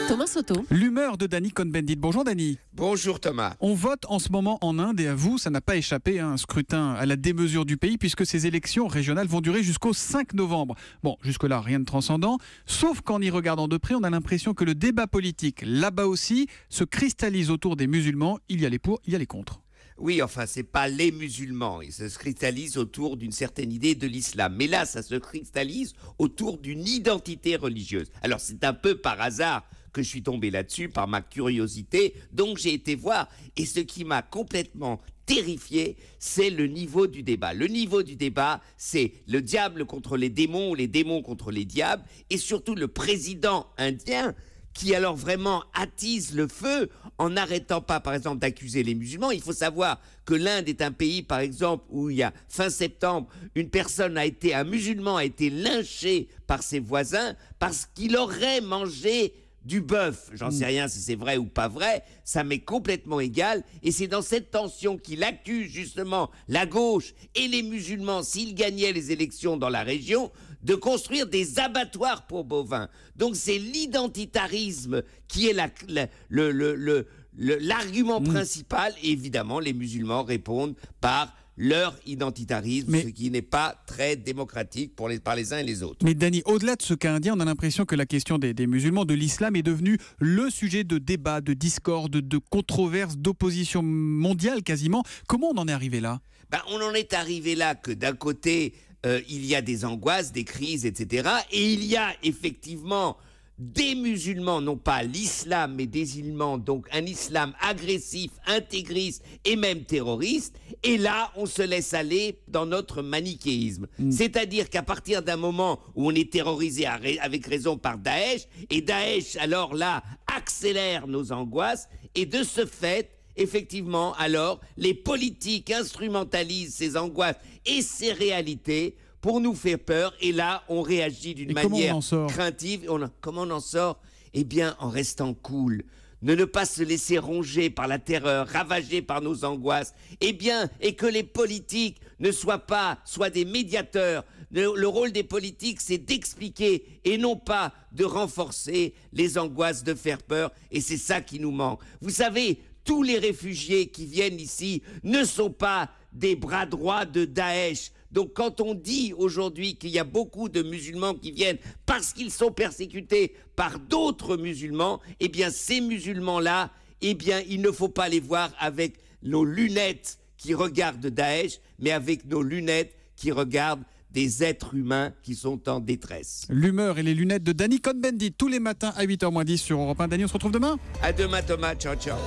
Thomas Soto. L'humeur de Danny Cohn-Bendit. Bonjour Danny. Bonjour Thomas. On vote en ce moment en Inde et à vous, ça n'a pas échappé, un scrutin à la démesure du pays puisque ces élections régionales vont durer jusqu'au 5 novembre. Bon, jusque-là, rien de transcendant, sauf qu'en y regardant de près, on a l'impression que le débat politique, là-bas aussi, se cristallise autour des musulmans. Il y a les pour, il y a les contre. Oui, enfin, c'est pas les musulmans. Ça se cristallise autour d'une certaine idée de l'islam. Mais là, ça se cristallise autour d'une identité religieuse. Alors, c'est un peu par hasard que je suis tombé là-dessus, par ma curiosité. Donc, j'ai été voir. Et ce qui m'a complètement terrifié, c'est le niveau du débat. Le niveau du débat, c'est le diable contre les démons ou les démons contre les diables. Et surtout, le président indien qui alors vraiment attise le feu en n'arrêtant pas, par exemple, d'accuser les musulmans. Il faut savoir que l'Inde est un pays, par exemple, où il y a fin septembre, un musulman a été lynché par ses voisins parce qu'il aurait mangé du bœuf. J'en sais rien si c'est vrai ou pas vrai, ça m'est complètement égal. Et c'est dans cette tension qu'il accuse justement la gauche et les musulmans, s'ils gagnaient les élections dans la région, de construire des abattoirs pour bovins. Donc c'est l'identitarisme qui est l'argument principal. Et évidemment, les musulmans répondent par leur identitarisme, ce qui n'est pas très démocratique par les uns et les autres. Mais Danny, au-delà de ce cas indien, on a l'impression que la question des musulmans, de l'islam, est devenue le sujet de débat, de discorde, de controverse, d'opposition mondiale quasiment. Comment on en est arrivé là ? On en est arrivé là que d'un côté, il y a des angoisses, des crises, etc. Et il y a effectivement des musulmans, non pas l'islam, mais des musulmans, donc un islam agressif, intégriste et même terroriste. Et là, on se laisse aller dans notre manichéisme. C'est-à-dire qu'à partir d'un moment où on est terrorisé avec raison par Daesh, et Daesh, alors là, accélère nos angoisses, et de ce fait, effectivement, alors, les politiques instrumentalisent ces angoisses et ces réalités pour nous faire peur, et là, on réagit d'une manière craintive. Comment on en sort ? Eh bien, en restant cool. Ne pas se laisser ronger par la terreur, ravager par nos angoisses. Eh bien, et que les politiques ne soient des médiateurs. Le rôle des politiques, c'est d'expliquer et non pas de renforcer les angoisses, de faire peur. Et c'est ça qui nous manque. Vous savez, tous les réfugiés qui viennent ici ne sont pas des bras droits de Daesh. Donc quand on dit aujourd'hui qu'il y a beaucoup de musulmans qui viennent parce qu'ils sont persécutés par d'autres musulmans, eh bien ces musulmans-là, eh bien il ne faut pas les voir avec nos lunettes qui regardent Daesh, mais avec nos lunettes qui regardent des êtres humains qui sont en détresse. L'humeur et les lunettes de Danny Cohn-Bendit tous les matins à 8h moins 10 sur Europe 1. Danny, on se retrouve demain ? À demain Thomas, ciao ciao.